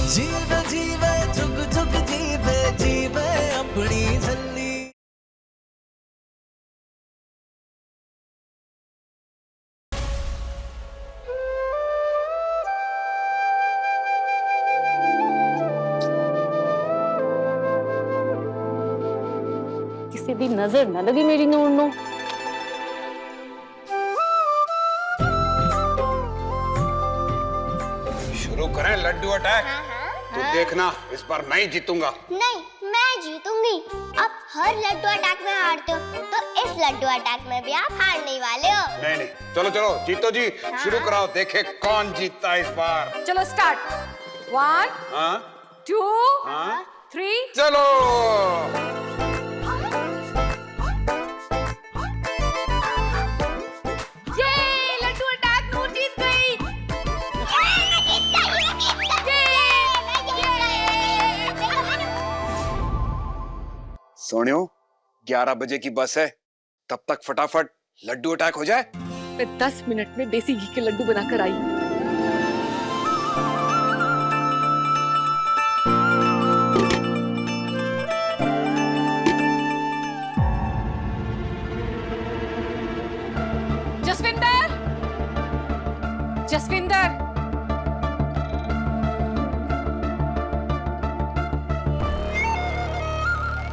जीवे जीवे जुग जुग जीवे जीवे अपनी झल्ली। किसी दी नजर न लगी मेरी नूर नू। शुरू करें लड्डू अटैक। तो देखना इस बार मैं ही जीतूंगा। नहीं, मैं जीतूंगी। अब हर लड्डू अटैक में हारते हो, तो इस लड्डू अटैक में भी आप हारने वाले हो। नहीं नहीं, चलो चलो जीतो जी। शुरू कराओ, देखे कौन जीतता है इस बार। चलो स्टार्ट। 1 2 3 चलो। सोनियो, 11 बजे की बस है, तब तक फटाफट लड्डू अटैक हो जाए। मैं 10 मिनट में देसी घी के लड्डू बनाकर आई। जसविंदर, जसविंदर,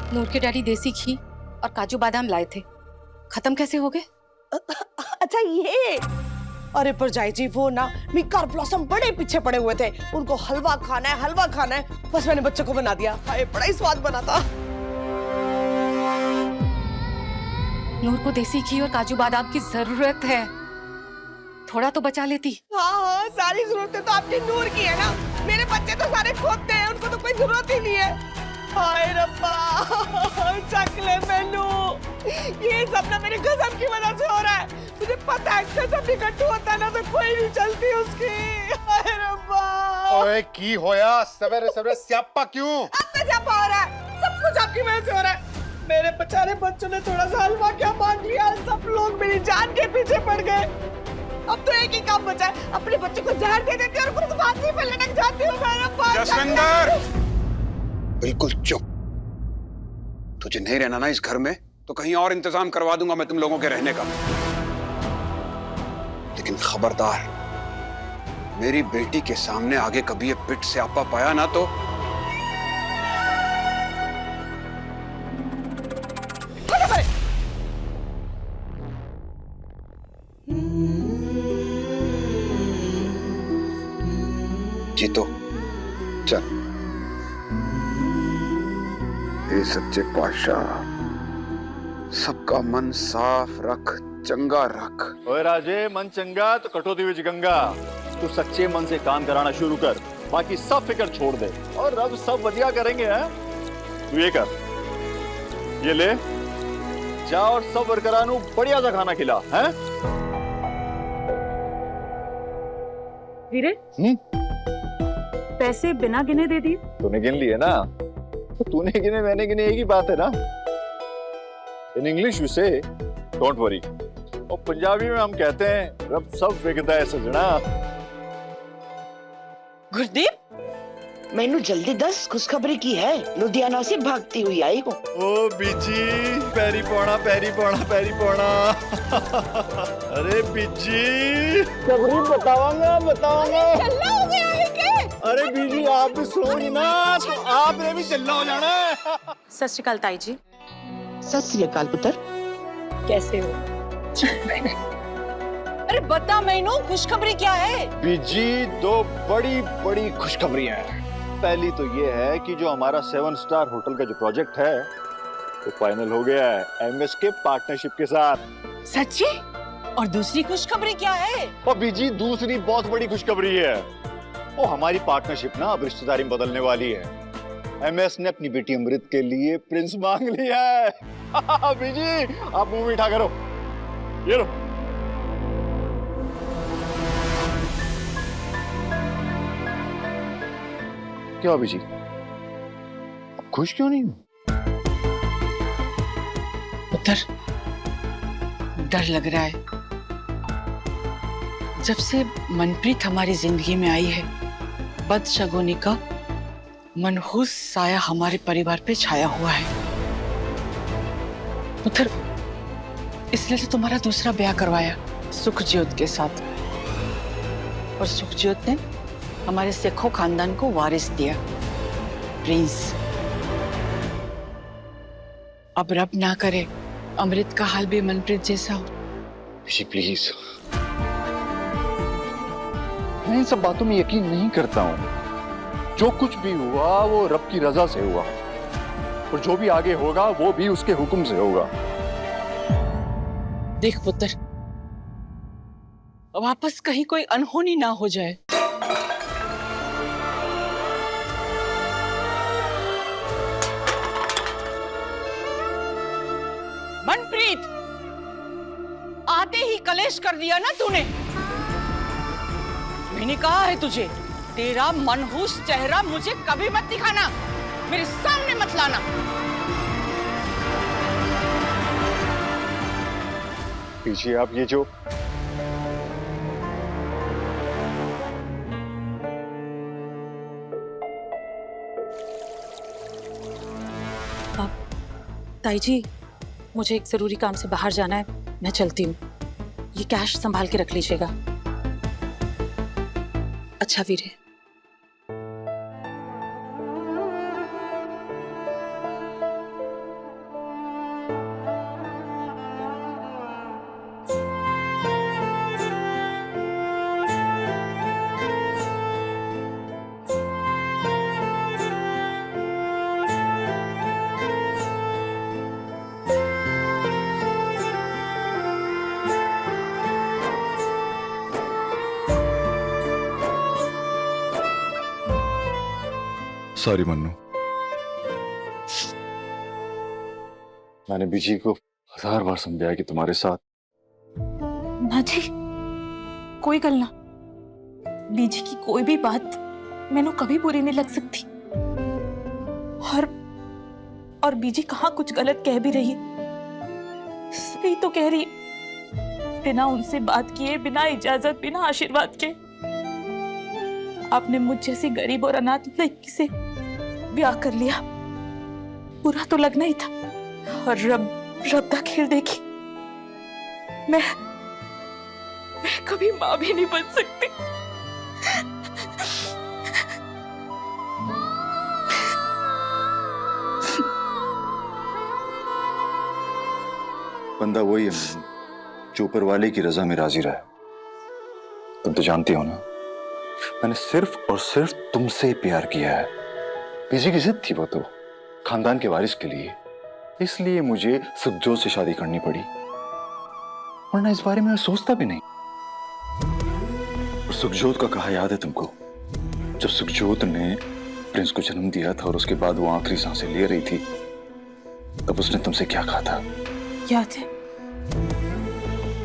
नूर के डैडी देसी घी और काजू बादाम लाए थे, खत्म कैसे हो गए? अच्छा ये, अरे पर जाई जी वो ना मिकार ब्लॉसम बड़े पीछे पड़े हुए थे, उनको हलवा खाना है, हलवा खाना है। बस मैंने बच्चों को बना दिया। हाय बड़ा ही स्वाद बना था। नूर को देसी घी और काजू बादाम की जरूरत है, थोड़ा तो बचा लेती। हाँ, सारी जरूरतें तो आपकी नूर की है ना। मेरे बच्चे तो सारे खोते हैं, उनको तो कोई जरूरत ही नहीं है। हाय रब्बा, चकले मैनू, ये सब ना मेरे कसम की वजह से हो रहा है। मुझे पता है कसम इकट्ठू होता है ना तो कोई नहीं चलती उसकी। हाय रब्बा। ओए की होया सवेरे सवेरे स्यापा क्यों? अब मैं स्यापा हो रहा है, सब कुछ आपकी वजह से हो रहा है। मेरे बेचारे बच्चों ने थोड़ा सा हलवा क्या मांग लिया, सब लोग मेरी जान के पीछे पड़ गए। अब तो एक ही काम बचा है, अपने बच्चे को जहर दे देती और खुद फांसी पर लटक जाती हूँ। जसविंदर, बिल्कुल चुप। तुझे नहीं रहना ना इस घर में, तो कहीं और इंतजाम करवा दूंगा मैं तुम लोगों के रहने का। लेकिन खबरदार, मेरी बेटी के सामने आगे कभी ये पिट से आपा पाया ना तो। जीतो, चल। हे सच्चे पातशाह, सबका मन साफ रख, चंगा रख। ओए राजे, मन चंगा तो कटौती विच गंगा। तू सच्चे मन से काम कराना शुरू कर, बाकी सब फिक्र छोड़ दे और रब सब बढ़िया करेंगे। हैं? तू ये कर, ये ले जा और सब वर्करां नू बढ़िया सा खाना खिला। हैं? वीरे, पैसे बिना गिने दे दिए। तूने गिन लिए ना, तो तूने गिने मैंने गिने, एक ही बात है ना। इन इंग्लिश यू से डोंट वरी, और पंजाबी में हम कहते हैं रब सब विकदा है सजना। गुरदीप, मैनू जल्दी दस, खुशखबरी की है। लुधियाना से भागती हुई आई को। ओ बीजी, पैरी पौना पैरी पौना पैरी पौना। अरे बीजी, खबरी बतावांगा बतावांगा। चल्ला हो गया है के? अरे बीजी आप भी सुनोगी ना तो आपने भी चल्ला हो जाना है। सत श्री अकाल ताई जी। सत श्री अकाल पुत्र, कैसे हो? अरे बता मैनू, खुशखबरी क्या है? बीजी, दो बड़ी बड़ी खुशखबरियां हैं। पहली तो ये है कि जो हमारा 7 स्टार होटल का जो प्रोजेक्ट है वो फाइनल हो गया है एमएस के पार्टनरशिप के साथ। सच्ची? और दूसरी खुशखबरी क्या है? और बीजी दूसरी बहुत बड़ी खुशखबरी है, वो हमारी पार्टनरशिप ना अब रिश्तेदारी में बदलने वाली है। एमएस ने अपनी बेटी अमृत के लिए प्रिंस मांग लिया है। बीजी आप मुंह मीठा करो, ये लो। क्या बीजी, अब खुश क्यों नहीं हो? पुत्र डर लग रहा है। जब से मनप्रीत हमारी जिंदगी में आई है, बदशगुनी का मनहूस साया हमारे परिवार पे छाया हुआ है। उधर इसलिए तो तुम्हारा दूसरा ब्याह करवाया सुखज्योत के साथ, और सुखज्योत ने हमारे सेखों खानदान को वारिस दिया, प्रिंस। अब रब ना करे अमृत का हाल भी मनप्रीत जैसा हो। जी प्लीज, मैं इन सब बातों में यकीन नहीं करता हूं। जो कुछ भी हुआ वो रब की रजा से हुआ, और जो भी आगे होगा वो भी उसके हुक्म से होगा। देख पुत्र, वापस कहीं कोई अनहोनी ना हो जाए। मनप्रीत, आते ही कलेश कर दिया ना तूने। मैंने कहा है तुझे, तेरा मनहूस चेहरा मुझे कभी मत दिखाना, मेरे सामने मत लाना। पीछे आप ये जो ताई जी, मुझे एक जरूरी काम से बाहर जाना है, मैं चलती हूँ। ये कैश संभाल के रख लीजिएगा। अच्छा वीरे। सॉरी मन्नू, मैंने बीजी को 1000 बार समझाया कि तुम्हारे साथ। ना जी, कोई गल ना। बीजी की कोई भी बात मैनू कभी बुरी नहीं लग सकती। और बीजी कहाँ कुछ गलत कह भी रही है, सही तो कह रही है। बिना उनसे बात किए, बिना इजाजत, बिना आशीर्वाद के आपने मुझ जैसी गरीब और अनाथ लड़की से ब्याह कर लिया। बुरा तो लगना ही था। और रब का खेल देखी, मैं कभी मां भी नहीं बन सकती। बंदा वही है जो ऊपर वाले की रजा में राजी रहा। तुम तो जानती हो ना, मैंने सिर्फ और सिर्फ तुमसे प्यार किया है। बीजी की जिद थी वो तो खानदान के वारिस के लिए, इसलिए मुझे सुखजोत से शादी करनी पड़ी, वरना इस बारे में मैं सोचता भी नहीं। और सुखजोत का कहा याद है तुमको? जब सुखजोत ने प्रिंस को जन्म दिया था और उसके बाद वो आखिरी सांसें ले रही थी, तब उसने तुमसे क्या कहा था? याद है,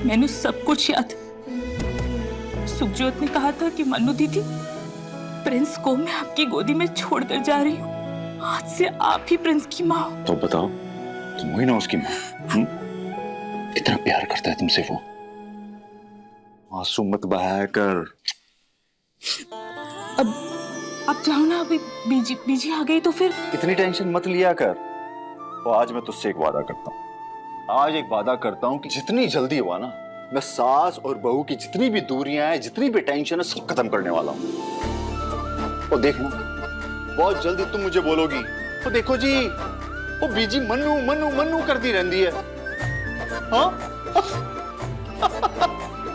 मैंने सब कुछ याद है। सुखजोत ने कहा था कि मन्नू दीदी, प्रिंस को मैं आपकी गोदी में छोड़कर जा रही हूँ। आज से आप ही प्रिंस की माँ हो। तो बताओ, तुम हुई ना उसकी माँ? कितना प्यार करता है तुमसे वो। आंसू मत बहाया कर। अब जाओ ना, अभी बीजी आ गई तो फिर। इतनी टेंशन मत लिया कर। तो आज मैं तुझसे एक वादा करता हूँ। आज एक वादा करता हूँ कि जितनी जल्दी हुआ ना, मैं सास और बहू की जितनी भी दूरियां हैं, जितनी भी टेंशन है, सब खत्म करने वाला हूँ। और देखना, बहुत जल्दी तुम मुझे बोलोगी, तो देखो जी, वो बीजी मन्नू मन्नू मन्नू करती रहती है। हाँ?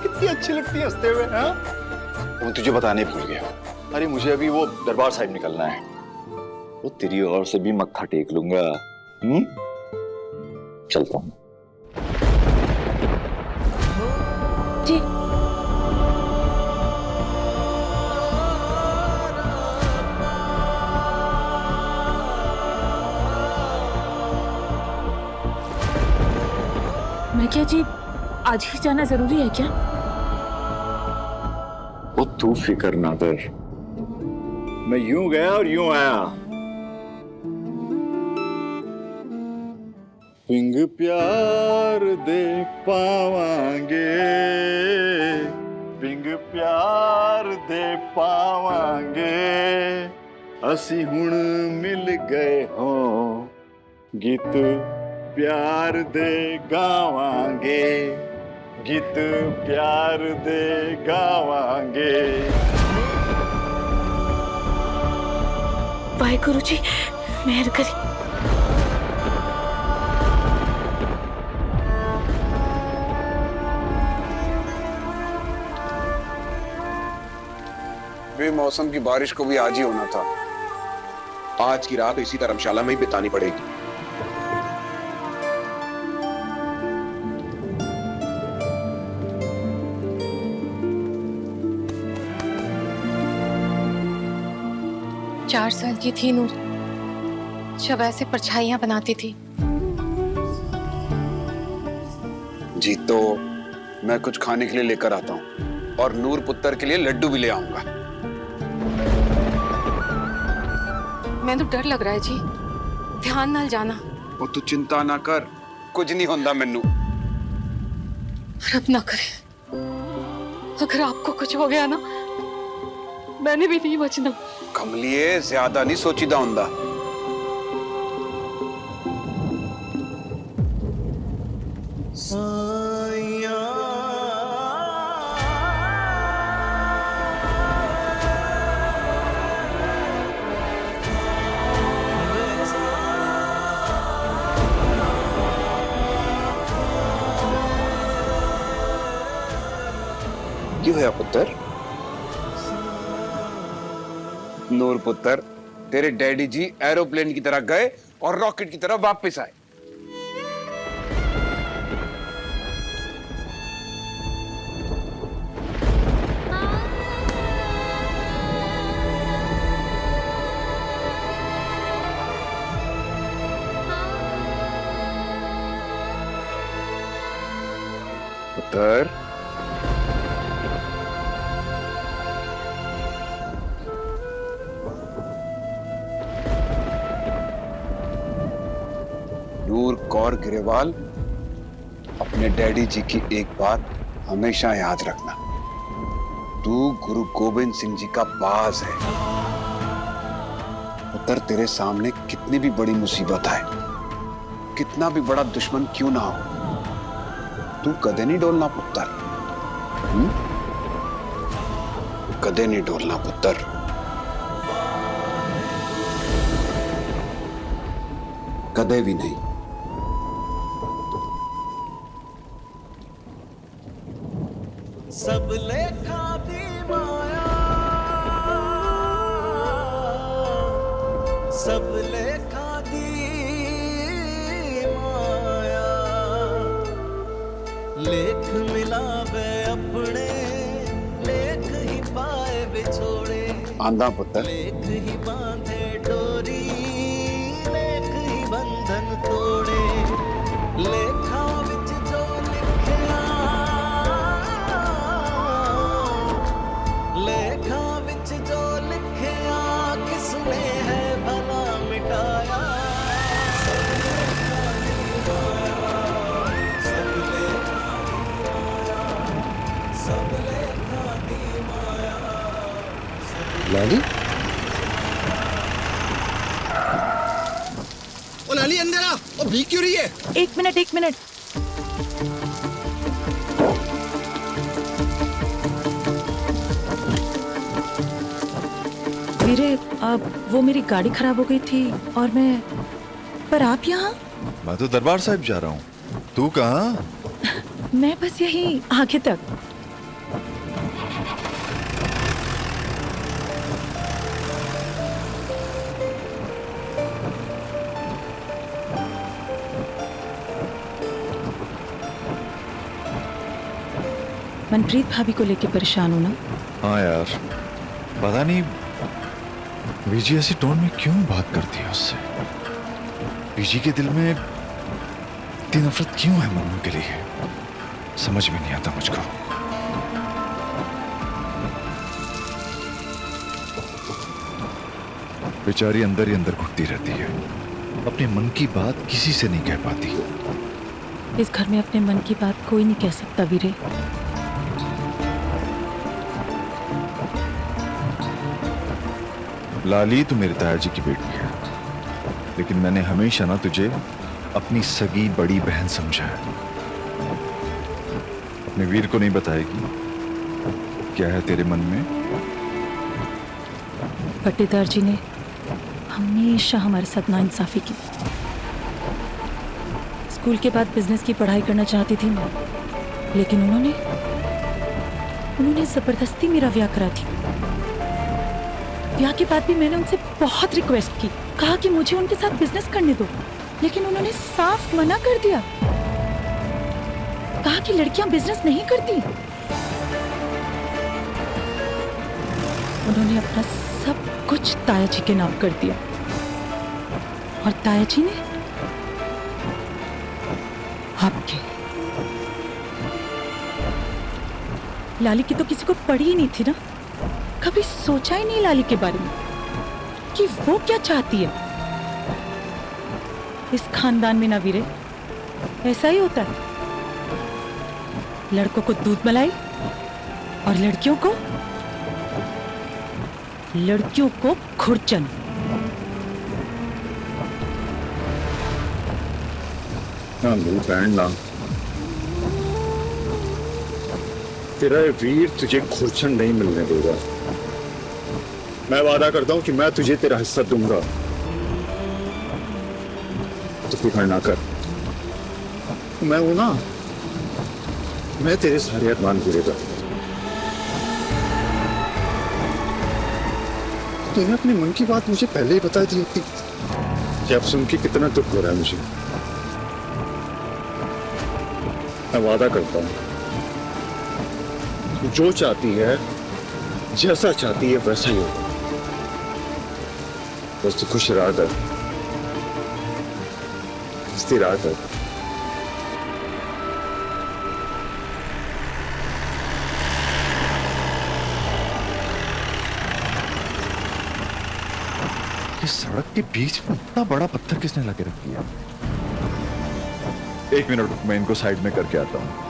कितनी अच्छी लगती है हंसते हुए। हाँ? मैं तुझे बताने भूल गया। अरे मुझे अभी वो दरबार साहिब निकलना है, वो तेरी ओर से भी मत्था टेक लूंगा। चलता हूँ। जी। मैं क्या जी, आज ही जाना जरूरी है क्या? वो तू फिक्र ना कर, मैं यूं गया और यूं आया। पिंग प्यार दे पावांगे, पिंग प्यार दे पावांगे, असी हुण मिल गए हो गीत प्यार दे गावांगे गीत प्यार दे गावांगे। वाहेगुरु जी मेहर करी। बेमौसम की बारिश को भी आज ही होना था। आज की रात इसी धर्मशाला में ही बितानी पड़ेगी। चार साल की थी नूर जब ऐसे परछाइयां बनाती थी। जी तो मैं कुछ खाने के लिए लेकर आता हूँ और नूर पुत्र के लिए लड्डू भी ले आऊंगा। मैं तो डर लग रहा है जी, ध्यान नाल जाना। और तू चिंता ना कर, कुछ नहीं होता मैनू। रब ना करे, अगर आपको कुछ हो गया ना मैंने भी नहीं बचना। कमलिए ज्यादा नहीं सोचीदा हुंदा। क्यों है पुत्र? नूर पुत्र, तेरे डैडी जी एरोप्लेन की तरह गए और रॉकेट की तरह वापस आए। पुत्र, नूर कौर गिरेवाल, अपने डैडी जी की एक बात हमेशा याद रखना, तू गुरु गोविंद सिंह जी का बाज है। पुत्र, तेरे सामने कितनी भी बड़ी मुसीबत आए, कितना भी बड़ा दुश्मन क्यों ना हो, तू कदे नहीं डोलना पुत्र। कदे नहीं डोलना पुत्र। कदे भी नहीं। सब लेखा दी माया, सब लेखा दी माया, लेख मिलावे अपने लेख ही पाए बिछोड़े। आंदा पुत्र। लेख ही बांधे डोरी, लेख ही बंधन तोड़े। लेखा विच जो लिखिया, लेखा विच जो लिखिया, किसने है भला मिटाया। सब लेखा दी माया, सब लेखा दी माया, सब लेखा दी माया। लाली, ओ लाली अंदर आ। ओ भीग क्यों रही है? एक मिनट एक मिनट। वीरे, अब वो मेरी गाड़ी खराब हो गई थी और मैं, पर आप यहाँ? मैं तो दरबार साहिब जा रहा हूँ। तू कहाँ? मैं बस यहीं आगे तक। मनप्रीत भाभी को लेके परेशान हो ना? हाँ यार, पता नहीं बीजी ऐसी टोन में क्यों बात करती है उससे। बीजी के दिल में इतनी नफरत क्यों है मन्नू के लिए, समझ में नहीं आता मुझको। बेचारी अंदर ही अंदर घुटती रहती है, अपने मन की बात किसी से नहीं कह पाती। इस घर में अपने मन की बात कोई नहीं कह सकता वीरे। लाली तू मेरे ताया जी की बेटी है, लेकिन मैंने हमेशा ना तुझे अपनी सगी बड़ी बहन समझा है। अपने वीर को नहीं बताएगी क्या है तेरे मन में? पट्टेदार जी ने हमेशा हमारे साथ नाइंसाफी की। स्कूल के बाद बिजनेस की पढ़ाई करना चाहती थी मैं, लेकिन उन्होंने जबरदस्ती मेरा ब्याह करा दिया। ब्याह के बाद भी मैंने उनसे बहुत रिक्वेस्ट की, कहा कि मुझे उनके साथ बिजनेस करने दो, लेकिन उन्होंने साफ मना कर दिया। कहा कि लड़कियां बिजनेस नहीं करती। उन्होंने अपना सब कुछ ताया जी के नाम कर दिया, और ताया जी ने आपके। लाली की तो किसी को पड़ी ही नहीं थी ना, कभी सोचा ही नहीं लाली के बारे में कि वो क्या चाहती है। इस खानदान में ना वीरे, ऐसा ही होता है। लड़कों को दूध मलाई और लड़कियों को खुरचन। मेरी बहन ना, तेरा ये वीर तुझे खुरचन नहीं मिलने देगा। मैं वादा करता हूं कि मैं तुझे तेरा हिस्सा दूंगा। तो फिक्र ना कर, मैं हूं ना, मैं तेरे सारे अरमान पूरे कर। तूने अपने मन की बात मुझे पहले ही बता दी होती, कि अब सुन के कितना दुख हो रहा है मुझे। मैं वादा करता हूं, तू जो चाहती है, जैसा चाहती है वैसा ही होगा। बस तू खुश रहा कर, हंसती रहा कर। इस सड़क के बीच में इतना बड़ा पत्थर किसने लगे रख दिया? एक मिनट रुक, मैं इनको साइड में करके आता हूं।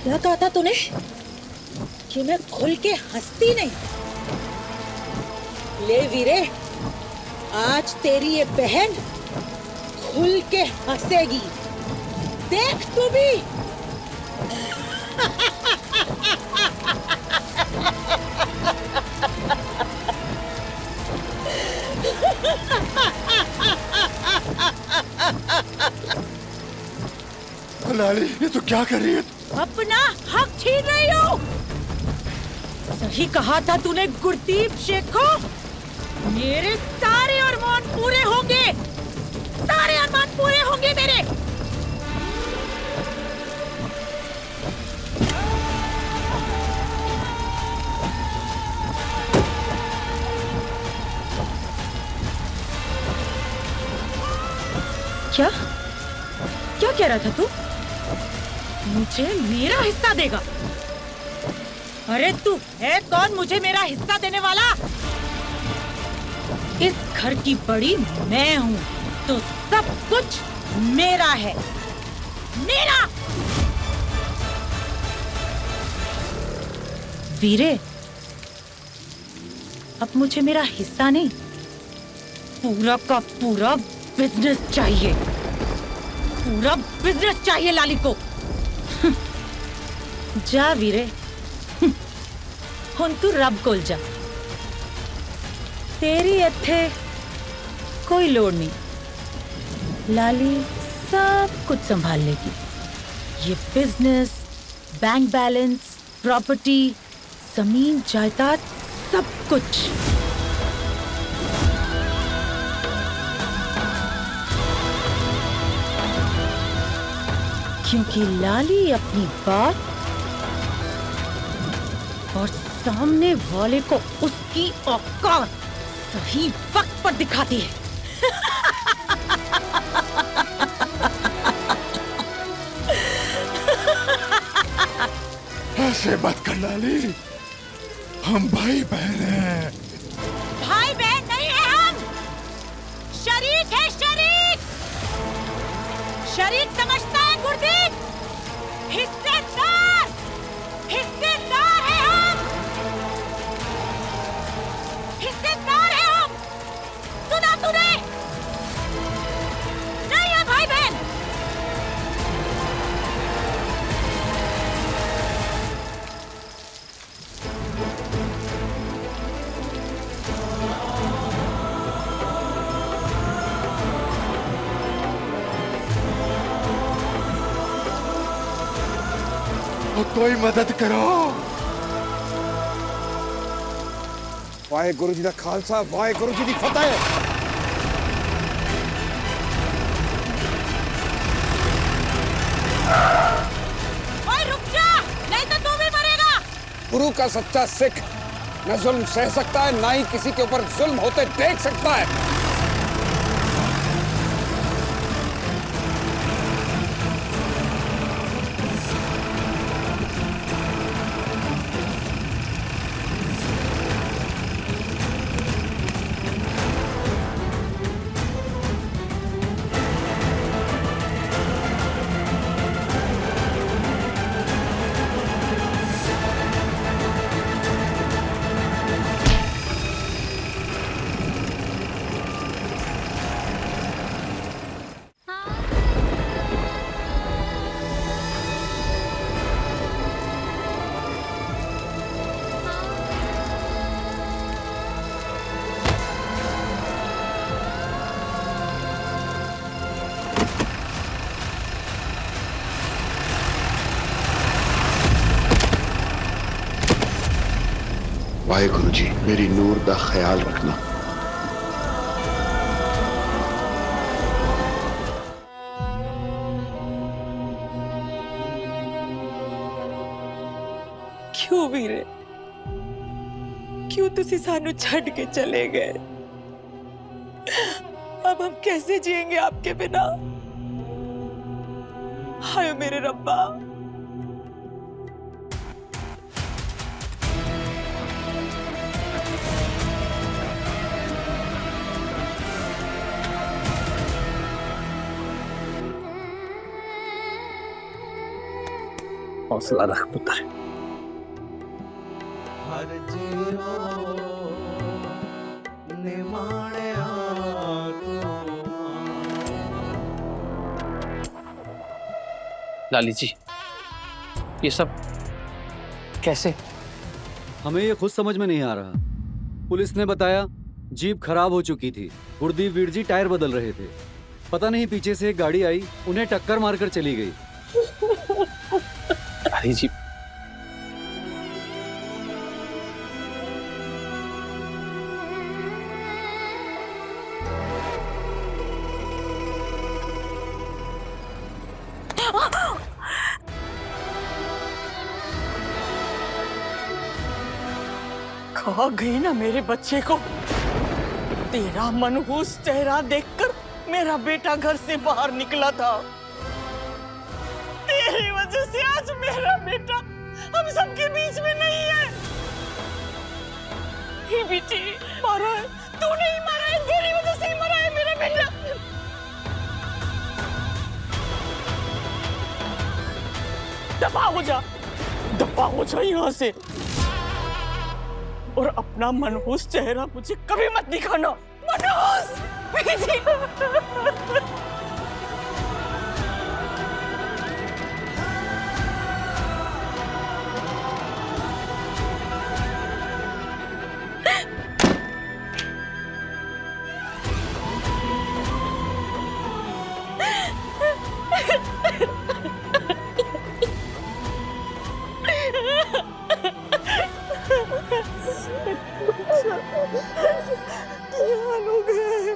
क्या कहा था तूने कि मैं खुल के हंसती नहीं? ले वीरे, आज तेरी ये बहन खुल के हंसेगी, देख तू भी। लाली, ये तो क्या कर रही है? अपना हक छीन रही हो। सही कहा था तूने गुरदीप शेख को। मेरे सारे अरमान पूरे होंगे, सारे अरमान पूरे होंगे मेरे। क्या क्या कह रहा था तू? मुझे मेरा हिस्सा देगा? अरे तू है कौन मुझे मेरा हिस्सा देने वाला? इस घर की बड़ी मैं हूँ, तो सब कुछ मेरा है, मेरा। वीरे, अब मुझे मेरा हिस्सा नहीं, पूरा का पूरा बिजनेस चाहिए, पूरा बिजनेस चाहिए लाली को। जा वीरे, हुन तू रब कोल जा। तेरी इत्थे कोई लोड़ नहीं, लाली सब कुछ संभाल लेगी। ये बिजनेस, बैंक बैलेंस, प्रॉपर्टी, जमीन जायदाद, सब कुछ। क्योंकि लाली अपनी बात और सामने वाले को उसकी औकात सही वक्त पर दिखाती है। ऐसे मत कर लाली, हम भाई बहन हैं। भाई बहन नहीं है हम, शरीक है, शरीक। शरीक समझता है गुरदीप, हिस्सेदार, हिस्सेदार है हम, हिस्सेदार है हम। सुना तूने? नहीं है भाई बहन। तो कोई मदद करो। वाहेगुरु जी दा खालसा, वाहेगुरु जी दी फतेह। ओए रुक जा, नहीं तो तू भी मरेगा। गुरु का सच्चा सिख न जुल्म सह सकता है, ना ही किसी के ऊपर जुल्म होते देख सकता है। वाहेगुरु जी, मेरी नूर दा ख्याल रखना। क्यों वीरे, क्यों तुसी सानू छड़ के चले गए? अब हम कैसे जिएंगे आपके बिना? हाय मेरे रब्बा। हौसला रख पुत्र। हर जीरो निमाणिया लाली जी, ये सब कैसे? हमें ये खुद समझ में नहीं आ रहा। पुलिस ने बताया जीप खराब हो चुकी थी, गुरदीप वीर जी टायर बदल रहे थे। पता नहीं पीछे से एक गाड़ी आई, उन्हें टक्कर मारकर चली गई। दादी जी, खा गई ना मेरे बच्चे को। तेरा मनहूस चेहरा देखकर मेरा बेटा घर से बाहर निकला था। तेरी वजह से आज मेरा बेटा हम सबके बीच में नहीं है। ही बेटी मारा है, तू नहीं मारा है, तेरी वजह से ही मरा है मेरा बेटा। दफा हो जा, दफा हो जा यहाँ से। और अपना मनहूस चेहरा मुझे कभी मत दिखाना। मनहूस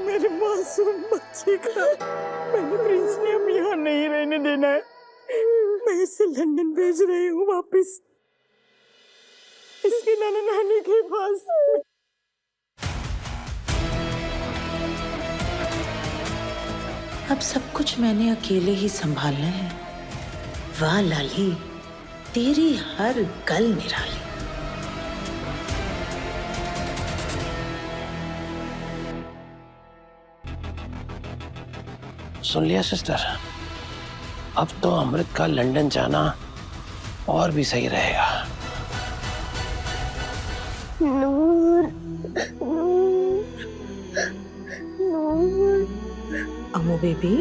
मेरे मासूम बच्चे का। मैंने प्रिंस ने अब यहाँ नहीं रहने देना है। मैं इसे लंदन भेज रही हूँ वापस, इसके नाना नानी के पास। अब सब कुछ मैंने अकेले ही संभालना है। वाह लाली, तेरी हर गल निराली। सुन लिया सिस्टर, अब तो अमृत का लंदन जाना और भी सही रहेगा। नूर, नूर, नूर। अमू बेबी,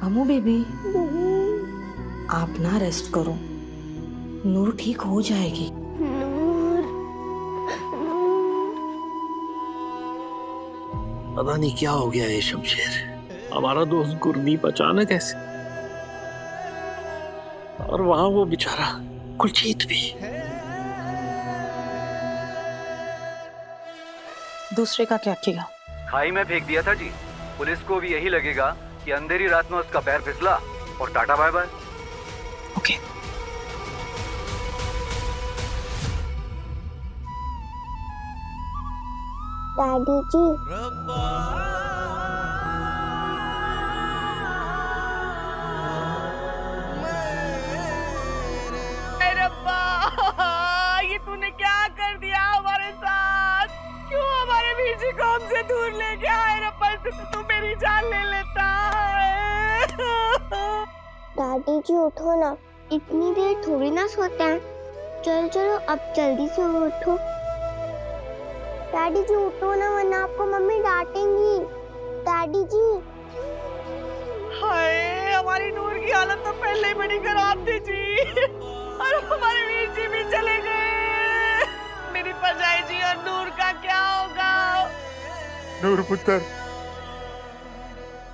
अमू बेबी, आप ना रेस्ट करो, नूर ठीक हो जाएगी। नूर, पता नहीं क्या हो गया ये शमशेर, हमारा दोस्त गुरदीप अचानक ऐसे, और वहां वो बेचारा कुलजीत भी। दूसरे का क्या किया? खाई में फेंक दिया था जी। पुलिस को भी यही लगेगा कि अंधेरी रात में उसका पैर फिसला और tata bye bye. Okay. Daddy ji, ये तूने क्या कर दिया हमारे साथ? क्यों हमारे बीच को हमसे दूर ले गया है? रब्बा, से तो तू मेरी जान ले लेता है। डैडी जी उठो ना, इतनी देर थोड़ी ना सोते हैं। चलो चलो अब जल्दी से उठो। डैडी जी उठो ना, वरना आपको मम्मी डांटेंगी। डैडी जी। हाय, हमारी नूर की हालत तो पहले ही बड़ी खराब थी जी, और हमारे वीर जी भी चले गए। मेरी परजाई जी और नूर का क्या होगा? नूर पुत्र,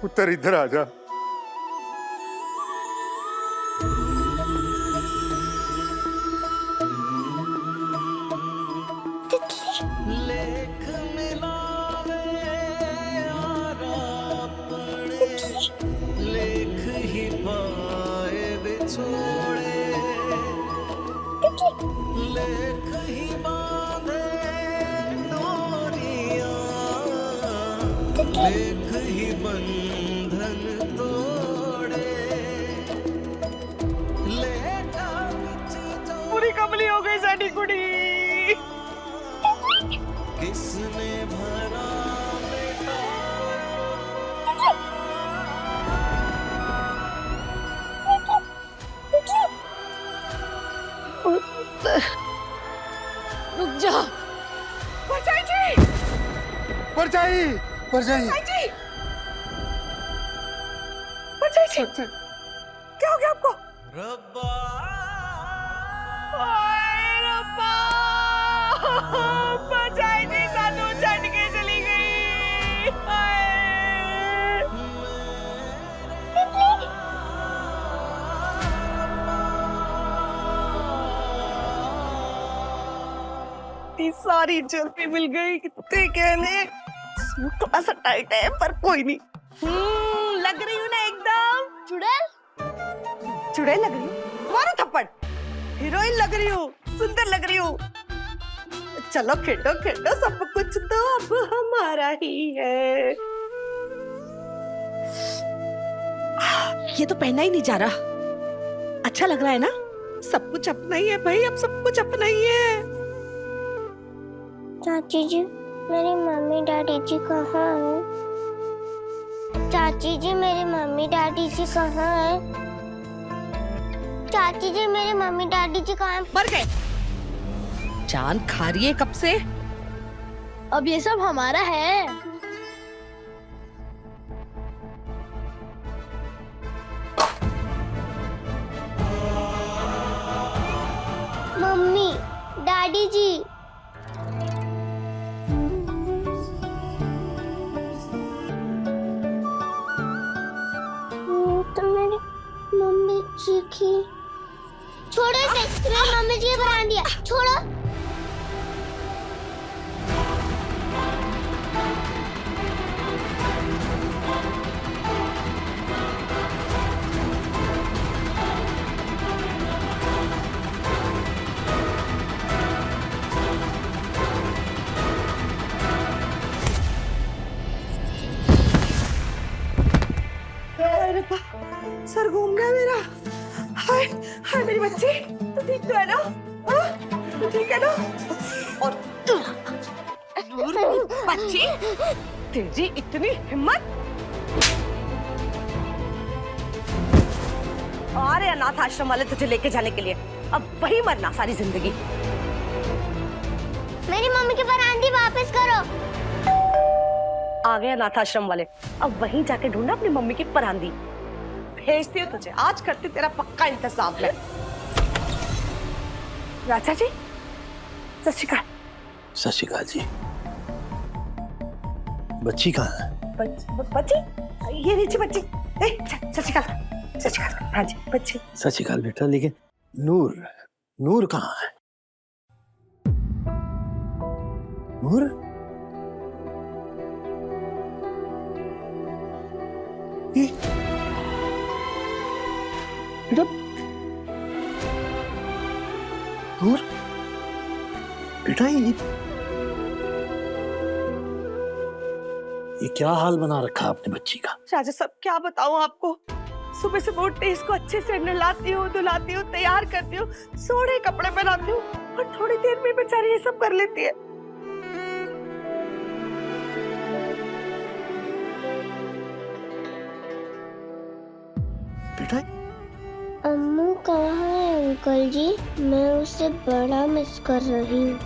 पुत्र इधर आ जा। लेख मिलावे लेख ही पाए बिछोड़े, लेख ही बांधे डोरियां, लेख ही बंधन तोड़े। लेखा पूरी कमली हो गई साडी कुड़ी। किसने भरा रुक जा। परजाई जी, परजाई, परजाई, परजाई जी, क्या हो गया आपको? रब्बा, हाय रब्बा, परजाई जी सानू छड़ के चली गई। हाय। इतनी सारी ज्वेलरी मिल गई, कितने कहने। सूट थोड़ा सा टाइट है पर कोई नहीं। लग रही हूँ ना एकदम चुड़ैल। चुड़ैल लग रही हूँ? मारो थप्पड़। हीरोइन लग रही हूँ, सुंदर लग रही हूँ। चलो खेलो खेलो, सब कुछ तो अब हमारा ही है। ये तो पहना ही नहीं जा रहा। अच्छा लग रहा है ना? सब कुछ अपना ही है भाई, अब सब कुछ अपना ही है। चाची जी, मेरी मम्मी डैडी जी कहाँ हैं? चाची जी, मेरी मम्मी डैडी जी कहाँ हैं? चाची जी, मेरे मम्मी डैडी जी कहाँ हैं? मर गए। जान खा रही है कब से? अब ये सब हमारा है। मम्मी, डैडी जी। तो मेरी मम्मी जी की। छोड़ो इसे, मेरी मम्मी जी बना दिया। छोड़ो। सर घूम गया मेरा। हाय हाय मेरी बच्ची, तू ठीक तो है ना? तू ठीक है ना? और तू बच्ची, तेरी इतनी हिम्मत? आ रहे अनाथ आश्रम वाले तुझे लेके जाने के लिए। अब वही मरना सारी जिंदगी। मेरी मम्मी की परांदी वापस करो। आ गए अनाथ आश्रम वाले, अब वहीं जाके ढूंढना अपनी मम्मी की परांदी। भेजती हूँ तुझे, आज करती तेरा पक्का इंतजाम है। राजा जी, सत श्री अकाल। सत श्री अकाल जी। बच्ची कहाँ है? बच्ची? ये नीचे बच्ची। सत श्री अकाल। सत श्री अकाल। हाँ जी बच्ची। सत श्री अकाल बेटा, लेकिन नूर कहाँ है? नूर? ये बेटा, नूर बेटा, ये क्या हाल बना रखा आपने बच्ची का? राजा साहब क्या बताऊं आपको, सुबह से उठते इसको अच्छे से नहलाती हूँ, धुलाती हूँ, तैयार करती हूँ, सोने कपड़े पहनाती हूँ और थोड़ी देर में बेचारी ये सब कर लेती है। बेटा, अम्मू कहाँ है अंकल जी? मैं उसे बड़ा मिस कर रही हूँ।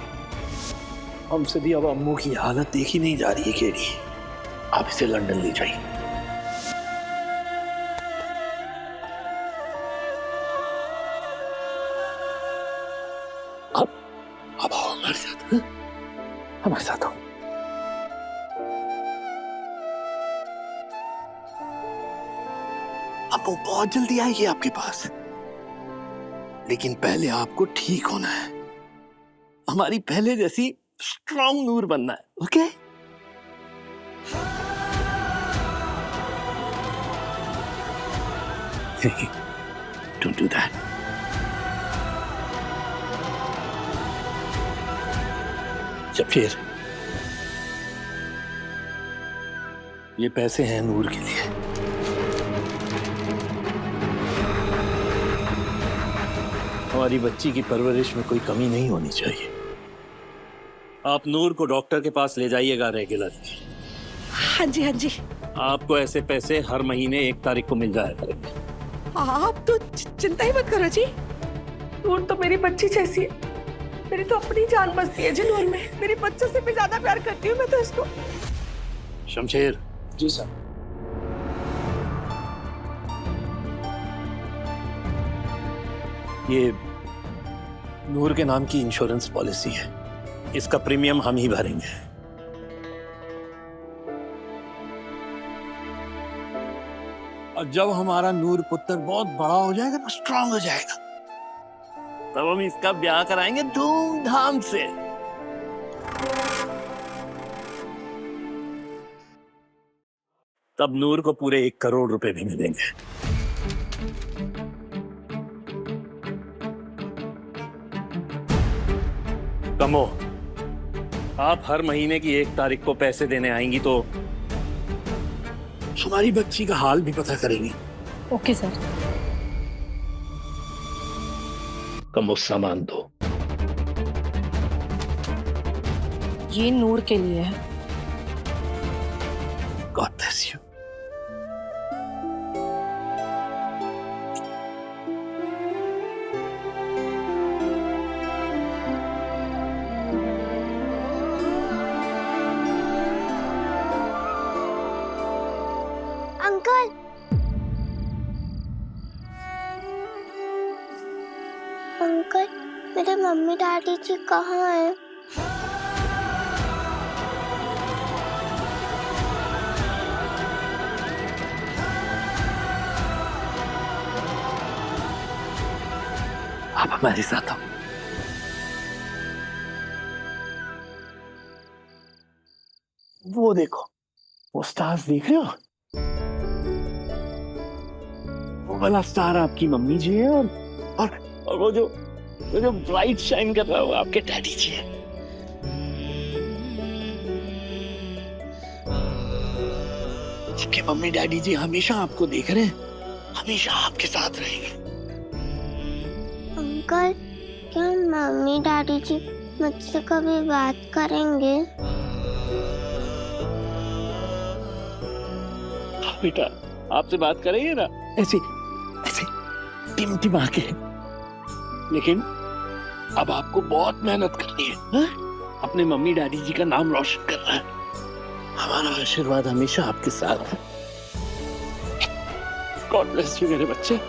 हमसे भी अब अम्मू की हालत देखी नहीं जा रही है केडी। आप इसे लंदन ले जाइए। अब आओ हमारे साथ। हमारे साथ आओ। अम्मू बहुत जल्दी आएगी आपके पास, लेकिन पहले आपको ठीक होना है। हमारी पहले जैसी स्ट्रॉन्ग नूर बनना है, okay? Don't do that. Shabbir, ये पैसे हैं नूर के लिए। हमारी बच्ची की परवरिश में कोई कमी नहीं होनी चाहिए। आप नूर को डॉक्टर के पास ले जाइएगा रेगुलरली। हाँ जी हाँ जी। आपको ऐसे पैसे हर महीने 1 तारीख को मिल जाया करेंगे। आप तो चिंता ही मत करो जी, नूर तो मेरी बच्ची जैसी है। मेरी तो अपनी जान बसती है जी नूर में। मेरी बच्चों से भी ज्यादा प्यार करती हूँ मैं तो इसको। शमशेर। जी सर। ये नूर के नाम की इंश्योरेंस पॉलिसी है, इसका प्रीमियम हम ही भरेंगे। और जब हमारा नूर पुत्र बहुत बड़ा हो जाएगा ना, स्ट्रांग हो जाएगा, तब हम इसका ब्याह कराएंगे धूमधाम से। तब नूर को पूरे 1 करोड़ रुपए भी मिलेंगे। कमो, आप हर महीने की 1 तारीख को पैसे देने आएंगी तो हमारी बच्ची का हाल भी पता करेंगी। Okay sir. कमो, सामान दो। ये नूर के लिए है। God bless you. Uncle, uncle, मेरे मम्मी डैडी जी कहाँ हैं? आप हमारे साथ आओ। वो देखो, वो स्टार्स देख रहे हो? वो वाला स्टार आपकी मम्मी जी है और वो जो ब्राइट शाइन कर रहा है वो आपके डैडी जी है। आपके मम्मी डैडी जी हमेशा आपको देख रहे हैं, हमेशा आपके साथ रहेंगे। अंकल, क्या मम्मी डैडी जी मुझसे कभी बात करेंगे? बेटा, आपसे बात करेंगे ना, ऐसे ऐसे टिमटिमा के। लेकिन अब आपको बहुत मेहनत करनी है, हा? अपने मम्मी डैडी जी का नाम रोशन करना है। हमारा आशीर्वाद हमेशा आपके साथ है। गॉड ब्लेस यू मेरे बच्चे।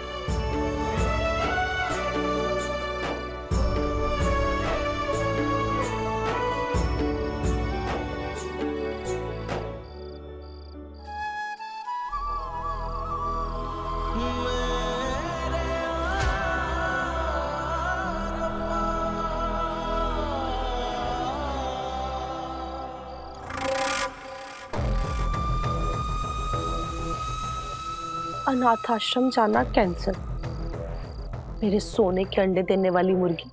अनाथ आश्रम जाना कैंसिल। मेरे सोने के अंडे देने वाली मुर्गी।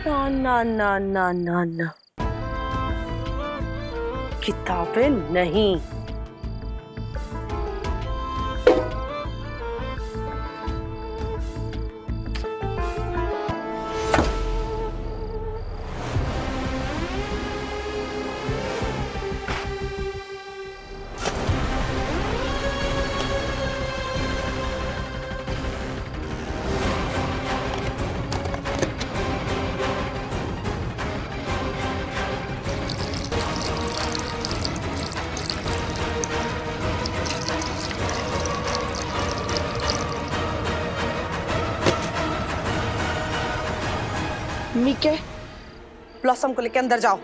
ना ना ना ना ना ना, किताबें नहीं। मीके, ब्लॉसम को लेके अंदर जाओ।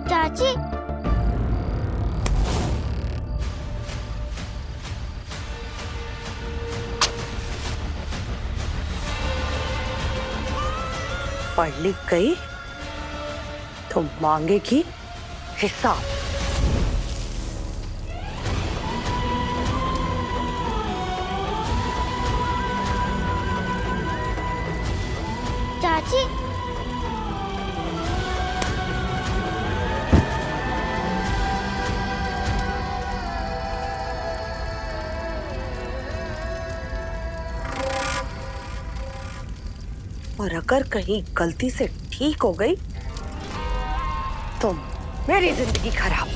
चाची, पढ़ लिख गई तो मांगेगी हिसाब। चाची, और अगर कहीं गलती से ठीक हो गई तो मेरी जिंदगी खराब।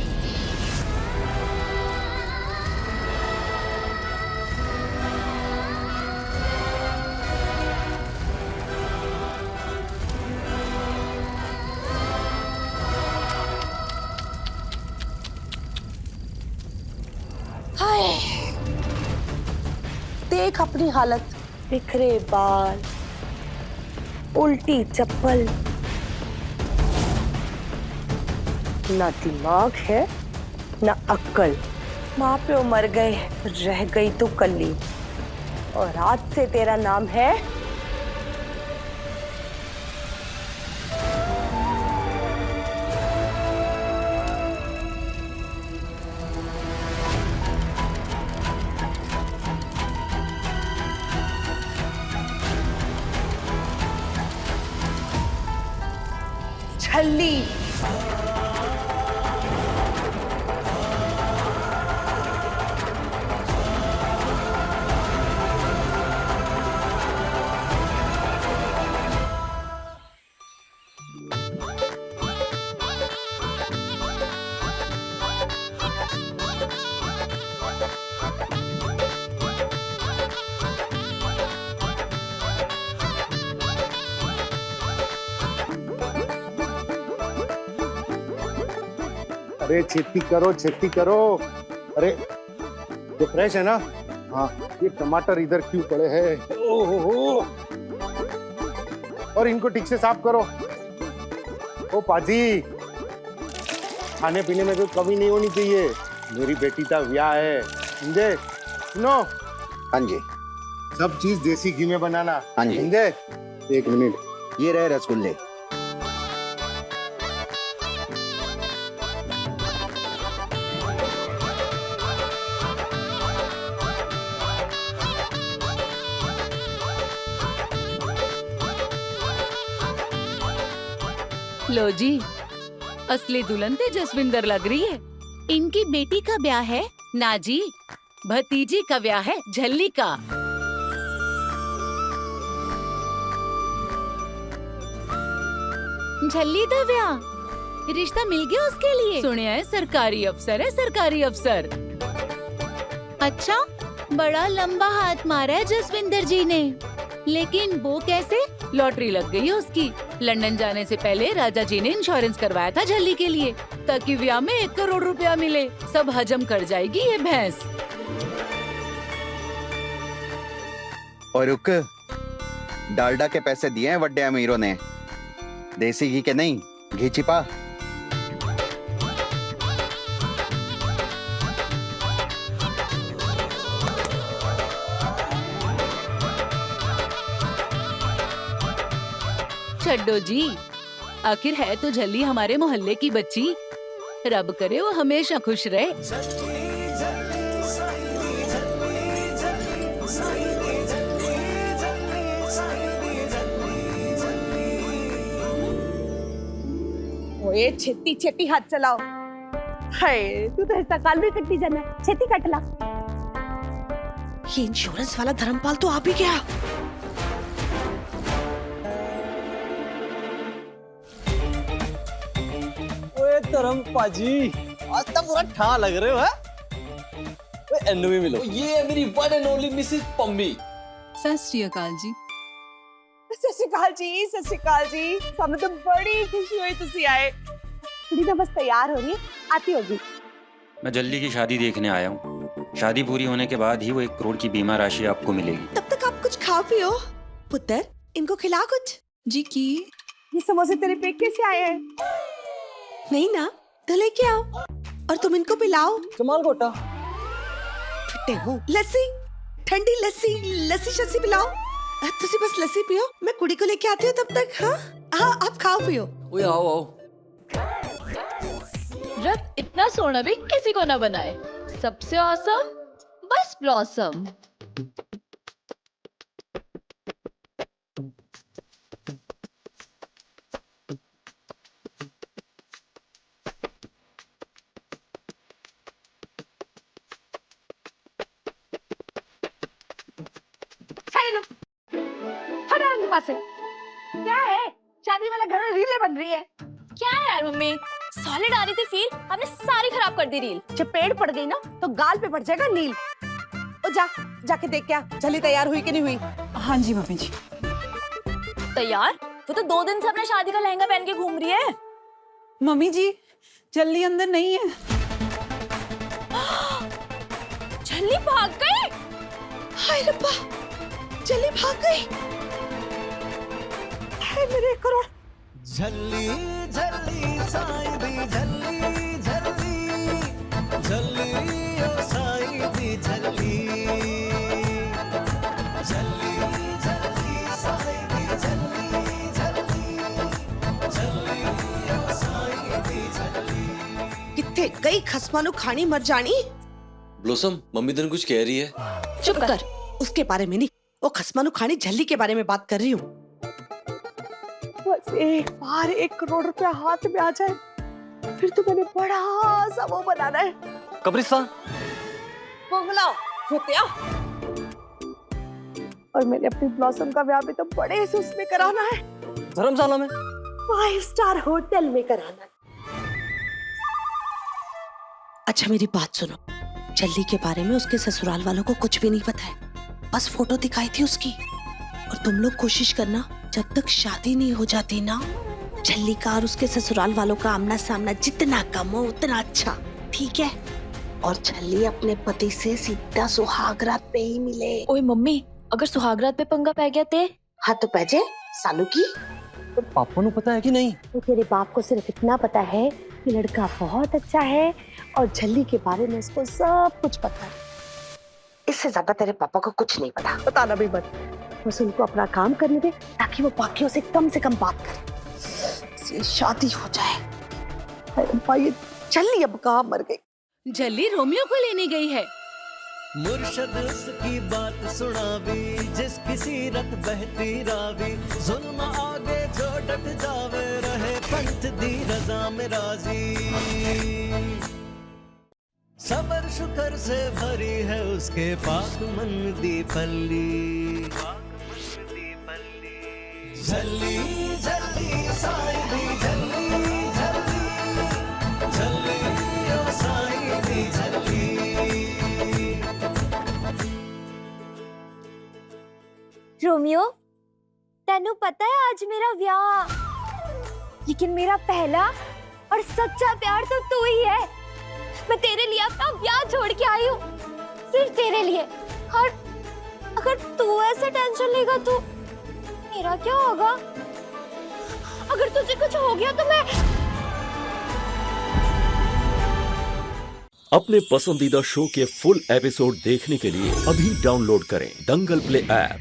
हाय, देख अपनी हालत, बिखरे बाल, उल्टी चप्पल। ना दिमाग है ना अक्ल। माँ प्यो मर गए, रह गई तू कल्ली, और आज से तेरा नाम है छल्ली। अरे छेती करो। अरे ये फ्रेश है ना? हाँ, ये टमाटर इधर क्यों पड़े हैं? ओहो, और इनको ठीक से साफ करो। ओ पाजी, खाने पीने में कोई कमी नहीं होनी चाहिए। मेरी बेटी का ब्याह है, समझे? सुनो। हाँ जी। सब चीज देसी घी में बनाना। हाँ जी। समझे? एक मिनट, ये रहे रसगुल्ले। लो जी, असली दुल्हन ते जसविंदर लग रही है। इनकी बेटी का ब्याह है ना जी, भतीजी का ब्याह है झल्ली का। झल्ली दा ब्याह, रिश्ता मिल गया उसके लिए। सुनिया है सरकारी अफसर है, सरकारी अफसर। अच्छा, बड़ा लंबा हाथ मारा है जसविंदर जी ने, लेकिन वो कैसे? लॉटरी लग गई है उसकी। लंदन जाने से पहले राजा जी ने इंश्योरेंस करवाया था झल्ली के लिए, ताकि ब्याह में 1 करोड़ रुपया मिले। सब हजम कर जाएगी ये भैंस। और रुक, डालडा के पैसे दिए हैं वड्डे अमीरों ने, देसी घी के नहीं, घी छिपा। छड्डो जी, आखिर है तो झल्ली हमारे मोहल्ले की बच्ची। रब करे वो हमेशा खुश रहे। ओए छेती छेती हाथ चलाओ। हाय, तू तो ऐसा काल भी कट्टी जाना, छेती कट ला। ये इंश्योरेंस वाला धर्मपाल तो आप ही गया। धर्मपाजी, आज तक पूरा ठा लग रहे हो है? एन्नू भी मिलो। ये है मेरी one and only Mrs Pammi. सत श्री अकाल जी। सत श्री अकाल जी, सत श्री अकाल जी। हमें तो बड़ी खुशी हुई तुसी आए। थोड़ी ना बस तैयार हो रही है, आती होगी। मैं जल्दी की शादी देखने आया हूँ। शादी पूरी होने के बाद ही वो 1 करोड़ की बीमा राशि आपको मिलेगी। तब तक आप कुछ खाओ पियो। पुत्र, इनको खिला कुछ। जी की? ये समोसे तेरे पेट कैसे आए हैं? नहीं ना, तो लेके आओ और तुम इनको पिलाओ। कमाल गोटा। फिटे हो। लस्सी, ठंडी लस्सी, लस्सी शस्सी पिलाओ। तुसी बस लस्सी पियो, मैं कुड़ी को लेके आती हूँ तब तक। हाँ हाँ, आप खाओ पियो। ओए आओ आओ। रब इतना सोना भी किसी को ना बनाए। सबसे औसम बस ब्लॉसम। से क्या है? शादी वाला घर में रीलें बन रही है। क्या है यार मम्मी, सॉलिड आ रही थी फील, आपने सारी खराब कर दी रील। चपेट पड़ गई ना तो गाल पे पड़ जाएगा नील। ओ जाके देख क्या झल्ली तैयार हुई कि नहीं हुई। हाँ जी मम्मी जी। तैयार? वो तो 2 दिन से अपने शादी का लहंगा पहन के घूम रही है। मम्मी जी, झल्ली अंदर नहीं है। झल्ली भाग गई। हाय रब्बा, झल्ली भाग गई। मेरे 1 करोड़। झल्ली झल्ली साईं दी झल्ली झल्ली झल्ली ओ साईं दी झल्ली झल्ली झल्ली साईं दी झल्ली झल्ली झल्ली ओ साईं दी झल्ली। किथे गई खसमानु खानी मर जानी। ब्लॉसम, मम्मी तेन कुछ कह रही है। चुप कर, उसके बारे में नहीं, वो खसमानु खानी झल्ली के बारे में बात कर रही हूँ। बस एक बार 1 करोड़ रुपया हाथ में आ जाए, फिर तो मैंने बड़ा सा वो बनाना है। कब्रिस्तान, बंगला, होतिया। और मैंने अपनी ब्लॉसम का ब्याह भी तो बड़े से उसमें कराना है। धर्मशाला में, 5 स्टार होटल में कराना है। अच्छा मेरी बात सुनो, झल्ली के बारे में उसके ससुराल वालों को कुछ भी नहीं पता है, बस फोटो दिखाई थी उसकी। और तुम लोग कोशिश करना, जब तक शादी नहीं हो जाती ना, झल्ली का और उसके ससुराल वालों का आमना सामना जितना कम हो उतना अच्छा, ठीक है? और झल्ली अपने पति से सीधा सुहागरात पे ही मिले। ओए मम्मी, अगर सुहागरात पे पंगा पै गया ते? हाँ तो पैजे सालू की। तो पापा को पता है कि नहीं? तो तेरे बाप को सिर्फ इतना पता है कि लड़का बहुत अच्छा है और झल्ली के बारे में उसको सब कुछ पता है। इससे ज्यादा तेरे पापा को कुछ नहीं पता, बताना भी मत। बस उनको अपना काम करने दे ताकि वो बाकियों से कम बात करे, इसलिए शादी हो जाए। अरे भाई झल्ली अब कहाँ मर गई। झल्ली रोमियो को लेने गई है। मुर्शद उसकी बात सुनावी, जिस किसी रत बहती रावी, जुल्म आगे जो डट जावे, रहे पंथ दी रजा में राजी। सबर शुक्र से भरी है उसके पाक मन दी पल्ली। झल्ली झल्ली साईं दी झल्ली झल्ली झल्ली ओ साईं दी झल्ली। रोमियो, तेनू पता है आज मेरा ब्याह, लेकिन मेरा पहला और सच्चा प्यार तो तू ही है। मैं तेरे लिए अपना ब्याह छोड़ के आई हूँ, सिर्फ तेरे लिए। और अगर तू ऐसे टेंशन लेगा तो मेरा क्या होगा? अगर तुझे कुछ हो गया तो मैं। अपने पसंदीदा शो के फुल एपिसोड देखने के लिए अभी डाउनलोड करें दंगल प्ले ऐप।